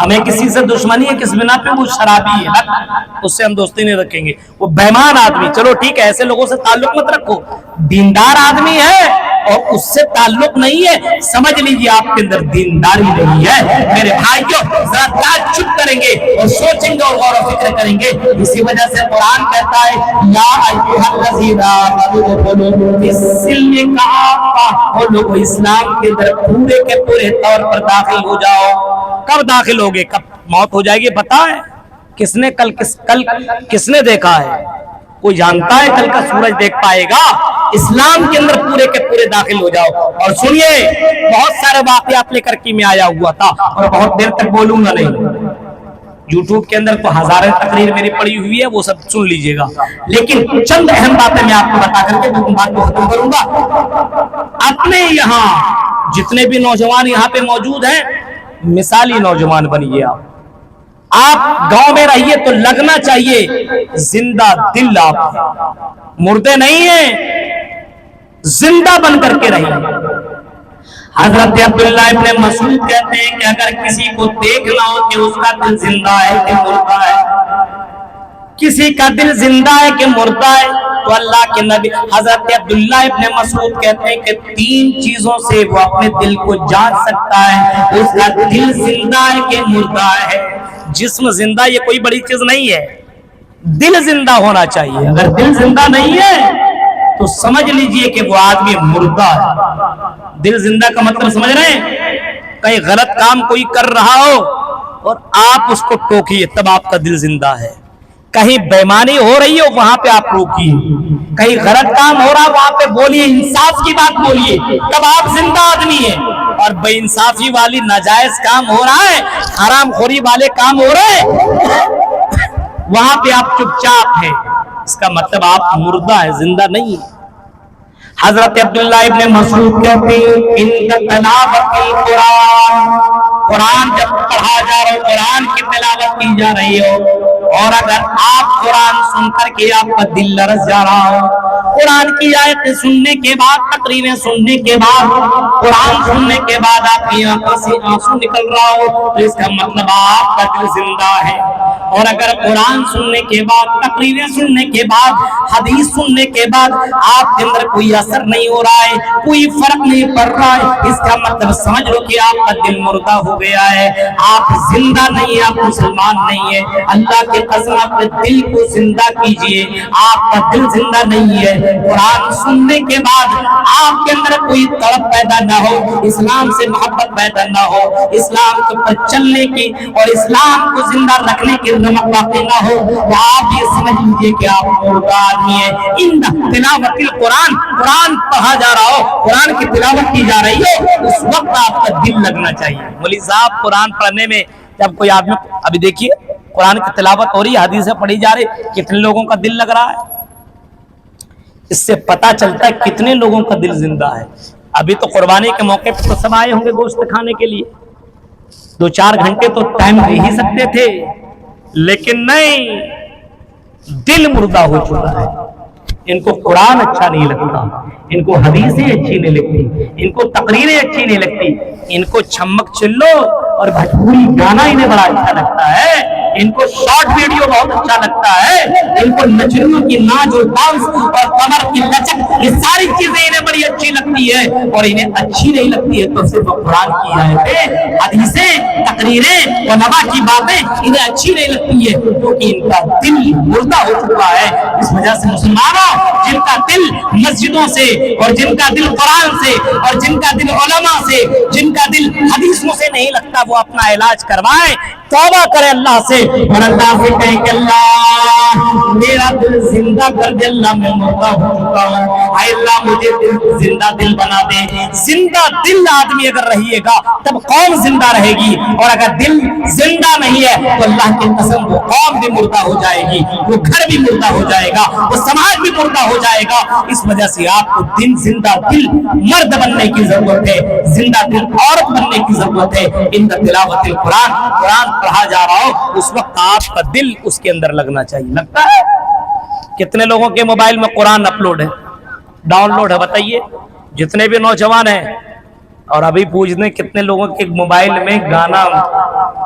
ہمیں کسی سے دشمنی ہے کس بنا پہ؟ وہ شرابی ہے، اس سے ہم دوستی نہیں رکھیں گے، وہ بےمان آدمی، چلو ٹھیک ہے ایسے لوگوں سے تعلق مت رکھو، دیندار آدمی ہے اور اس سے تعلق نہیں ہے، سمجھ لیجیے آپ کے اندر دینداری نہیں ہے۔ میرے بھائیوں ذرا تعجب کریں گے اور سوچیں گے اور غور و فکر کریں گے، اسی وجہ سے قرآن کہتا ہے یا ایھا الذین آمنوا ادخلوا فی السلم کافۃ، اور لوگوں اسلام کے اندر پورے کے پورے طور پر داخل ہو جاؤ۔ کب داخل ہوگے؟ کب موت ہو جائے گی پتہ ہے؟ کس نے کل کس نے دیکھا ہے؟ کوئی جانتا ہے کل کا سورج دیکھ پائے گا؟ اسلام کے اندر پورے کے پورے داخل ہو جاؤ۔ اور سنیے بہت سارے واقعات لے کر کے میں آیا ہوا تھا اور بہت دیر تک بولوں گا نہیں، یوٹیوب کے اندر تو ہزاریں تقریر میری پڑی ہوئی ہے، وہ سب سن لیجئے گا، لیکن چند اہم باتیں میں آپ کو بتا کر کے بات کو ختم کروں گا۔ اپنے یہاں جتنے بھی نوجوان یہاں پہ موجود ہیں مثالی نوجوان بنیے، آپ گاؤں میں رہیے تو لگنا چاہیے زندہ دل، آپ مردے نہیں ہیں، زندہ بن کر کے رہیے۔ حضرت عبداللہ ابن مسعود کہتے ہیں کہ اگر کسی کو دیکھنا ہو کہ اس کا دل زندہ ہے کہ مردہ ہے، کسی کا دل زندہ ہے کہ مردہ ہے، تو اللہ کے نبی حضرت عبداللہ ابن مسعود کہتے ہیں کہ 3 چیزوں سے وہ اپنے دل کو جان سکتا ہے اس کا دل زندہ ہے کہ مردہ ہے۔ جسم زندہ یہ کوئی بڑی چیز نہیں ہے، دل زندہ ہونا چاہیے۔ اگر دل زندہ نہیں ہے تو سمجھ لیجئے کہ وہ آدمی مردہ ہے۔ دل زندہ کا مطلب سمجھ رہے ہیں؟ کہیں غلط کام کوئی کر رہا ہو اور آپ اس کو ٹوکیے تب آپ کا دل زندہ ہے، کہیں بےمانی ہو رہی ہو وہاں پہ آپ روکیے، کہیں غلط کام ہو رہا وہاں پہ بولیے، انصاف کی بات بولیے، تب آپ زندہ آدمی ہیں۔ اور بے انصافی والی ناجائز کام ہو رہا ہے، حرام خوری والے کام ہو رہے ہیں، وہاں پہ آپ چپ چاپ ہیں، اس کا مطلب آپ مردہ ہے، زندہ نہیں ہے۔ حضرت عبداللہ ابن مسعود کہتے ہیں ان تلاوت القرآن، قرآن جب پڑھا جا رہا ہو، قرآن کی تلاوت کی جا رہی ہو، اور اگر آپ قرآن سن کر کے آپ کا دل لرز جا رہا ہو، قرآن کی آیتیں سننے کے بعد، تقریریں سننے کے بعد، قرآن سننے کے بعد آپ کی آنکھوں سے آنسو نکل رہا ہو، تو اس کا مطلب آپ کا دل زندہ ہے۔ اور اگر قرآن سننے کے بعد، تقریریں سننے کے بعد، حدیث سننے کے بعد آپ کے اندر کوئی اثر نہیں ہو رہا ہے، کوئی فرق نہیں پڑ رہا ہے، اس کا مطلب سمجھ لو کہ آپ کا دل مردہ ہو گیا ہے، آپ زندہ نہیں ہیں، آپ مسلمان نہیں ہیں۔ اللہ کے قسم اپنے دل کو زندہ کیجئے، آپ کا دل زندہ نہیں ہے۔ قرآن سننے کے بعد آپ کے اندر کوئی تڑپ پیدا نہ ہو، اسلام سے محبت پیدا نہ ہو، اسلام پر چلنے کی اور اسلام کو زندہ رکھنے کی نمک واقع نہ ہو، تو آپ یہ سمجھ لیجئے کہ آپ مردہ آدمی ہیں۔ ان تلاوت القرآن، قرآن پڑھا جا رہا ہو، قرآن کی تلاوت کی جا رہی ہو، اس وقت آپ کا دل لگنا چاہیے۔ مولوی صاحب قرآن پڑھنے میں جب کوئی آدمی، ابھی دیکھیے قرآن کی تلاوت ہو رہی ہے، حدیثیں پڑھی جا رہی، کتنے لوگوں کا دل لگ رہا ہے؟ اس سے پتہ چلتا ہے کتنے لوگوں کا دل زندہ ہے۔ ابھی تو قربانی کے موقع پہ تو سب آئے ہوں گے گوشت کھانے کے لیے، 2-4 گھنٹے تو ٹائم دے ہی سکتے تھے، لیکن نہیں، دل مردہ ہو چکا ہے۔ ان کو قرآن اچھا نہیں لگتا، ان کو حدیثیں اچھی نہیں لگتی، ان کو تقریریں اچھی نہیں لگتی، ان کو چھمک چلو اور بھوجپوری گانا انہیں بڑا اچھا لگتا ہے، ان کو شارٹ ویڈیو بہت اچھا لگتا ہے، ان کو نچنیوں کی ناچ اور ڈانس اور کمر کی لچک، یہ ساری چیزیں انہیں بڑی اچھی لگتی ہے، اور انہیں اچھی نہیں لگتی ہے تو صرف قرآن کی آیتیں، حدیثیں، تقریریں، علماء کی باتیں انہیں اچھی نہیں لگتی ہے، کیونکہ ان کا دل مردہ ہو چکا ہے۔ اس وجہ سے مسلمانوں، جن کا دل مسجدوں سے اور جن کا دل قرآن سے اور جن کا دل علماء سے، جن کا دل حدیثوں سے نہیں لگتا، وہ اپنا علاج کروائیں، توبہ کرے اللہ سے، اور اللہ سے کہے کہ اللہ میرا دل زندہ کر دے، اللہ میں مردہ ہو چکا ہوں، اے اللہ مجھے زندہ دل بنا دے۔ زندہ دل آدمی اگر رہیے گا تب قوم زندہ رہے گی، اور اگر دل زندہ نہیں ہے تو اللہ کی قسم وہ قوم بھی مردہ ہو جائے گی، وہ گھر بھی مردہ ہو جائے گا، وہ سماج بھی مردہ ہو جائے گا۔ اس وجہ سے آپ کو زندہ دل مرد بننے کی ضرورت ہے، زندہ دل عورت بننے کی ضرورت ہے۔ ان تلاوت القرآن، قرآن پڑھا جا رہا ہو اس وقت آپ کا دل اس کے اندر لگنا چاہیے۔ لگتا ہے؟ کتنے لوگوں کے موبائل میں قرآن اپلوڈ ہے، ڈاؤن لوڈ ہے؟ بتائیے، جتنے بھی نوجوان ہیں، اور ابھی پوچھ دیں کتنے لوگوں کے موبائل میں گانا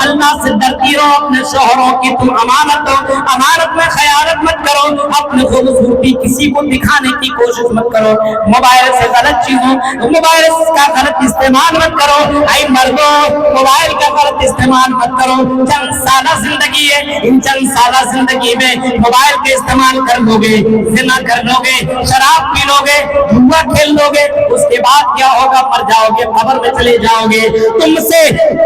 اللہ سے ڈرتی رہو، اپنے شوہروں کی تم امانت میں خیانت مت کرو، اپنے خوبصورتی کسی کو دکھانے کی کوشش مت کرو، موبائل سے غلط چیزوں موبائل کا غلط استعمال مت کرو، اے مردوں موبائل کا غلط استعمال مت کرو، چند سالہ زندگی ہے، ان چند سالہ زندگی میں موبائل کے استعمال کر لو گے، زنا کر لو گے، شراب پی لو گے، جوا کھیل لو گے، اس کے بعد کیا ہوگا؟ مر جاؤ گے، قبر میں چلے جاؤ گے، تم سے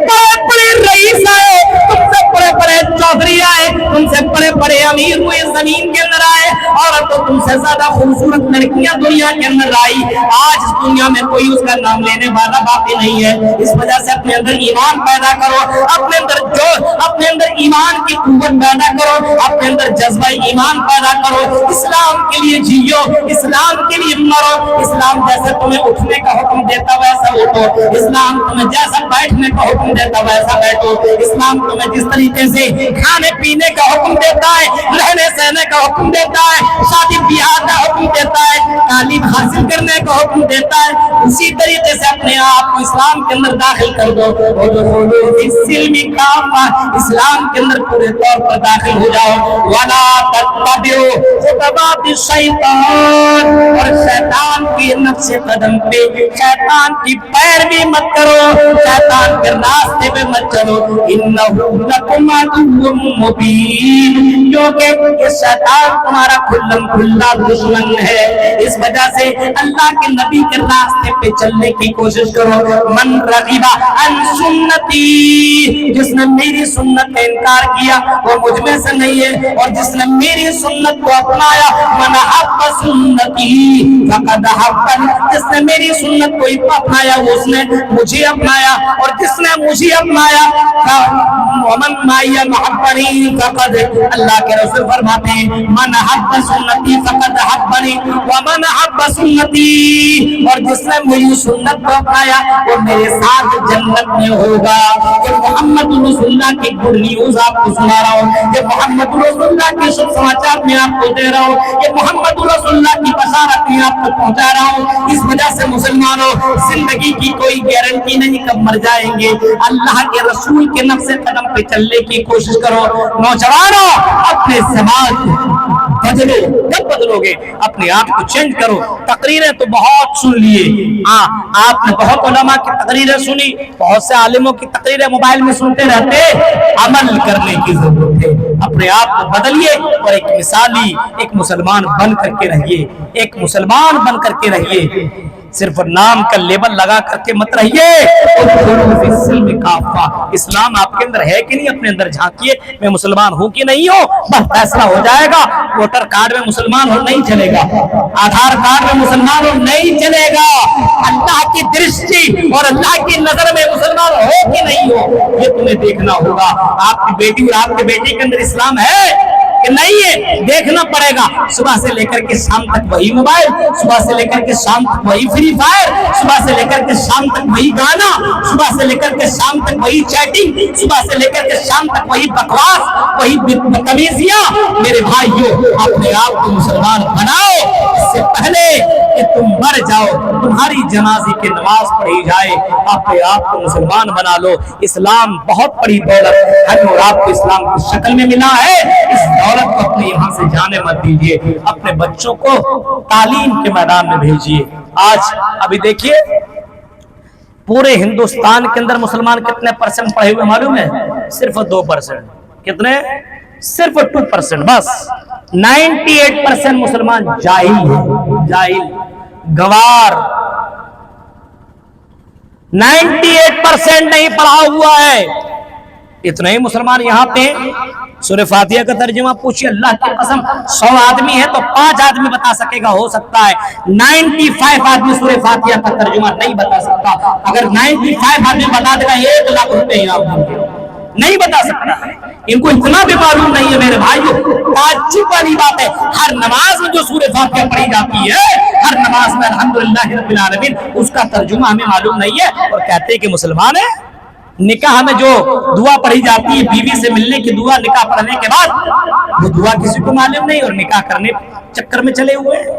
بڑے بڑے رئیس آئے، تم سے بڑے بڑے چودھری آئے، تم سے بڑے بڑے امیر ہوئے زمین کے اندر آئے، اور تو تم سے زیادہ خوبصورت لڑکیاں دنیا کے اندر آئی، آج اس دنیا میں کوئی اس کا نام لینے والا باقی نہیں ہے۔ اس وجہ سے اپنے اندر ایمان پیدا کرو، اپنے اندر ایمان کی قوت پیدا کرو، اپنے اندر جذبہ ایمان پیدا کرو، اسلام کے لیے جیو، اسلام کے لیے مرو، اسلام جیسے تمہیں اٹھنے کا حکم دیتا ویسا اٹھو، اسلام تمہیں جیسا بیٹھنے کا حکم دیتا ویسا بیٹھو، اسلام تمہیں جس طریقے سے کھانے پینے کا حکم دیتا ہے، رہنے سہنے کا حکم دیتا ہے، شادی بیاہ کا حکم دیتا ہے، تعلیم حاصل کرنے کا حکم دیتا ہے، اسی طریقے سے اپنے آپ کو اسلام کے اندر داخل کر دو، اسلام کے اندر پورے طور پر داخل ہو جاؤ، وَلَا تَتَّبِعُوا خُطُوَاتِ الشَّيْطَانِ، اور شیطان کی نقش قدم پہ شیطان کی پیروی مت کرو، شیطان کے راستے پہ مت چلو، إِنَّهُ لَكُمْ عَدُوٌّ مُبِينٌ، کیونکہ یہ شیطان تمہارا کھلم کھلا دشمن ہے، اس وجہ سے اللہ کے نبی کے راستے پہ چلنے کی کوشش کرو، من رغب عن سنتی، جس نے میری سنت کا انکار کیا وہ مجھ میں سے نہیں ہے، اور جس نے میری سنت کو اپنایا، من حب سنتی فقد حبنی، جس نے میری سنت کو اپنایا وہ اس نے مجھے اپنایا، اور جس نے مجھے اپنایا ومن معی محبنی فقد، اللہ کے رسول فرماتے ہیں من حب سنتی فقد حبنی ومن حب سنتی، اور جس نے میری سنت کو اپنایا وہ میرے ساتھ جنت میں ہوگا۔ یہ محمد رسول اللہ کی گڈ نیوز آپ کو سنا رہا ہوں، یہ محمد رسول اللہ کی شب سماچار میں آپ کو دے رہا ہوں، یہ محمد رسول اللہ کی بشارت میں آپ کو پہنچا رہا ہوں۔ اس وجہ سے مسلمانوں زندگی کی کوئی گارنٹی نہیں کب مر جائیں گے، اللہ کے رسول کے نقش قدم پہ چلنے کی کوشش کرو، نوجوانوں اپنے سماج بدلو، جب بدلو گے اپنے آپ کو چینج کرو۔ تقریریں تو بہت سن لیے، آپ نے بہت علماء کی تقریریں سنی، بہت سے عالموں کی تقریریں موبائل میں سنتے رہتے، عمل کرنے کی ضرورت ہے، اپنے آپ کو بدلیے اور ایک مثالی ایک مسلمان بن کر کے رہیے، ایک مسلمان بن کر کے رہیے، صرف نام کا لیبل لگا کر کے مت رہیے، اسلام آپ کے اندر ہے کہ نہیں، اپنے اندر جھانکیے، میں مسلمان ہوں کہ نہیں ہوں، بس فیصلہ ہو جائے گا۔ ووٹر کارڈ میں مسلمان ہو نہیں چلے گا، آدھار کارڈ میں مسلمان ہو نہیں چلے گا، اللہ کی درشٹی اور اللہ کی نظر میں مسلمان ہو کہ نہیں ہو یہ تمہیں دیکھنا ہوگا۔ آپ کی بیٹی اور آپ کے بیٹے کے اندر اسلام ہے کہ نہیں ہے، دیکھنا پڑے گا۔ صبح سے لے کر کے شام تک وہی موبائل، صبح سے لے کر کے شام تک وہی فری فائر، صبح سے لے کر کے شام تک وہی گانا، صبح سے لے کر کے شام تک وہی چیٹنگ، صبح سے لے کر کے شام تک وہی بکواس، وہی بدتمیزیاں۔ میرے بھائیوں اپنے آپ کو مسلمان بناؤ، اس سے پہلے کہ تم مر جاؤ تمہاری جنازے کی نماز پڑھی جائے، اپنے آپ کو مسلمان بنا لو۔ اسلام بہت بڑی دولت ہے اور آپ کو اسلام کی شکل میں ملا ہے، اس دولت کو اپنے یہاں سے جانے مت دیجیے، اپنے بچوں کو تعلیم کے میدان میں بھیجیے۔ آج ابھی دیکھیے پورے ہندوستان کے اندر مسلمان کتنے پرسنٹ پڑھے ہوئے معلوم ہے؟ صرف 2%۔ کتنے؟ صرف 2%، بس 98% مسلمان جاہل ہیں، جاہل، گوار، 98% نہیں پڑھا ہوا ہے۔ اتنے ہی مسلمان یہاں پہ سورہ فاتحہ کا ترجمہ پوچھئے، اللہ کی قسم 100 آدمی ہے تو 5 آدمی بتا سکے گا، ہو سکتا ہے 95 آدمی سورہ فاتحہ کا ترجمہ نہیں بتا سکتا۔ اگر 95 آدمی بتا دے گا 1 لاکھ روپے انعام دیں گے، نہیں بتا سکتا ہے، ان کو اتنا بھی معلوم نہیں ہے۔ میرے بھائیوں تعجب والی بات ہے، ہر نماز میں جو سورہ فاتحہ پڑھی جاتی ہے، ہر نماز میں الحمدللہ رب العالمین، اس کا ترجمہ ہمیں معلوم نہیں ہے، اور کہتے ہیں کہ مسلمان ہیں۔ نکاح میں جو دعا پڑھی جاتی ہے، بیوی سے ملنے کی دعا، نکاح پڑھنے کے بعد وہ دعا کسی کو معلوم نہیں، اور نکاح کرنے چکر میں چلے ہوئے ہیں۔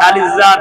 40,000,